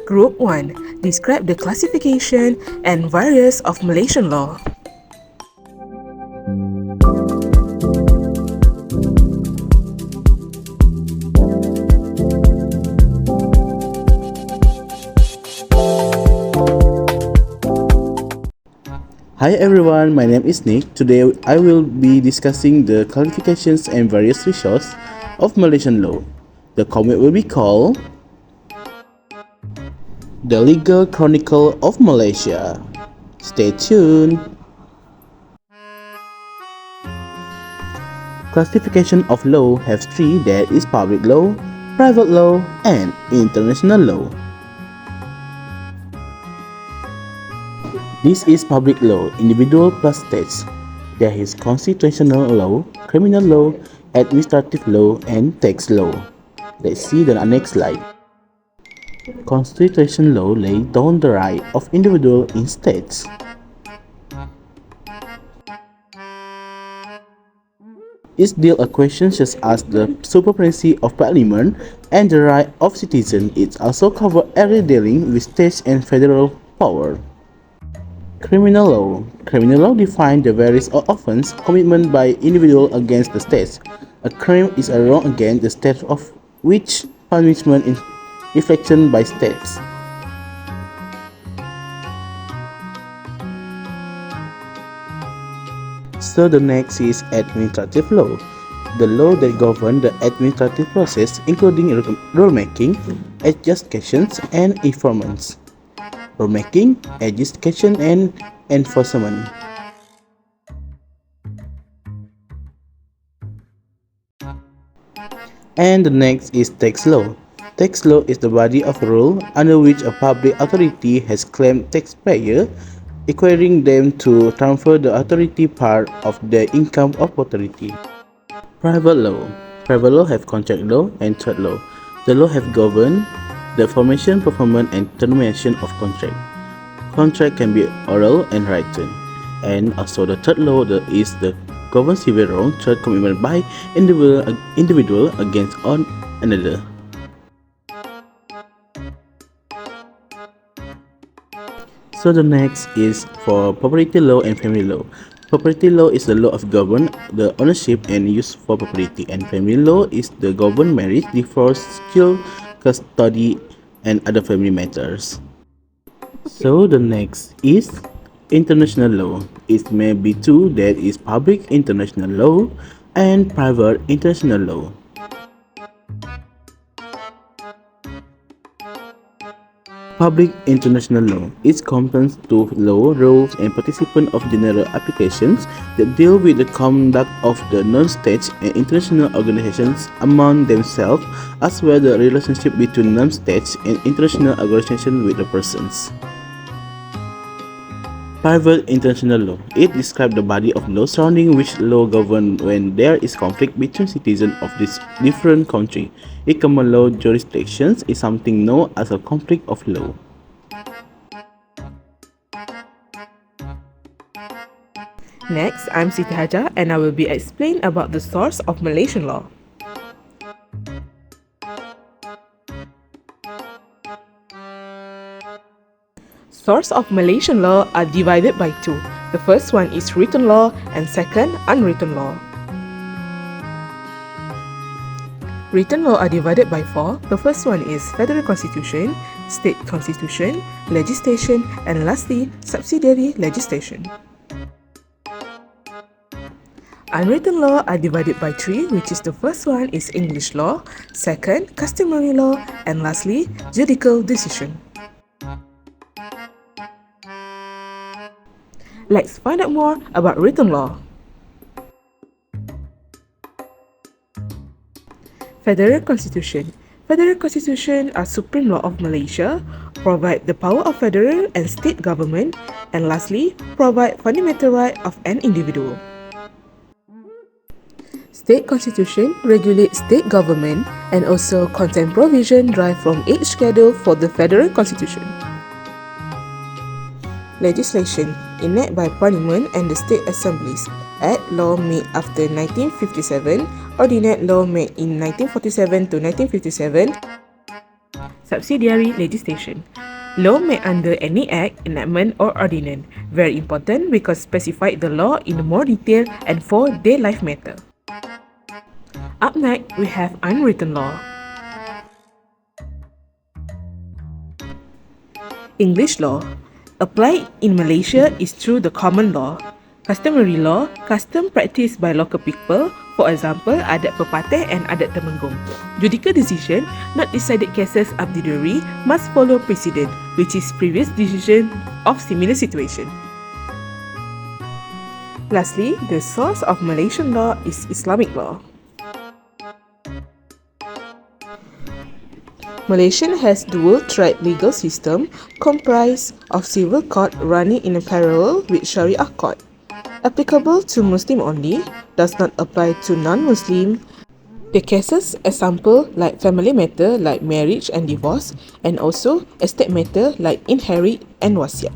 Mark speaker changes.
Speaker 1: Group 1. Describe the classification and various of Malaysian law.
Speaker 2: Hi everyone, my name is Nick. Today I will be discussing the classifications and various ratios of Malaysian law. The comic will be called The Legal Chronicle of Malaysia. Stay tuned. Classification of law has three, that is public law, private law, and international law. This is public law, individual plus states. There is constitutional law, criminal law, administrative law, and tax law. Let's see the next slide. Constitutional law lays down the right of individual in states. It deals with questions such as the supremacy of parliament and the right of citizens. It also covers area dealing with states and federal power. Criminal law. Criminal law defines the various offenses committed by individuals against the state. A crime is a wrong against the state of which punishment is inflicted by states. So the next is administrative law. The law that governs the administrative process, including rulemaking, adjudications, and enforcement. Rulemaking, adjudication, and enforcement. And the next is tax law. Tax law is the body of rule under which a public authority has claimed taxpayer, requiring them to transfer the authority part of the income of authority. Private law. Private law have contract law and third law. The law have governed the formation, performance, and termination of contract. Contract can be oral and written. And also the third law is the govern civil wrong, third commitment by individual against one another. So the next is for property law and family law. Property law is the law of govern the ownership and use for property, and family law is the govern marriage, divorce, skill, custody, and other family matters. So the next is international law. It may be two, that is public international law and private international law. Public international law is components to law, rules, and participants of general applications that deal with the conduct of the non-state and international organizations among themselves, as well as the relationship between non-states and international organizations with the persons. Private international law. It describes the body of law surrounding which law governs when there is conflict between citizens of this different country. In common law jurisdictions is something known as a conflict of law.
Speaker 1: Next, I'm Siti Hajar and I will be explaining about the source of Malaysian law. Source of Malaysian law are divided by two. The first one is written law and second, unwritten law. Written law are divided by four. The first one is Federal Constitution, State Constitution, Legislation, and lastly, Subsidiary Legislation. Unwritten law are divided by three, which is the first one is English law, second, customary law, and lastly, judicial decision. Let's find out more about written law. Federal Constitution. Federal Constitution are supreme law of Malaysia, provide the power of federal and state government, and lastly, provide fundamental right of an individual. State Constitution regulates state government and also contain provision derived from each schedule for the Federal Constitution. Legislation enacted by Parliament and the State Assemblies. Act law made after 1957, Ordinance law made in 1947 to 1957, subsidiary legislation. Law made under any act, enactment, or ordinance. Very important because specified the law in more detail and for their life matter. Up next, we have unwritten law. English law. Applied in Malaysia is through the common law. Customary law, custom practiced by local people, for example, adat pepatih and adat temenggung. Judicial decision, not decided cases abdi diri, must follow precedent, which is previous decision of similar situation. Lastly, the source of Malaysian law is Islamic law. Malaysia has dual-track legal system comprised of civil court running in a parallel with Sharia court. Applicable to Muslim only, does not apply to non-Muslim. The cases example like family matter like marriage and divorce, and also estate matter like inherit and wasiat.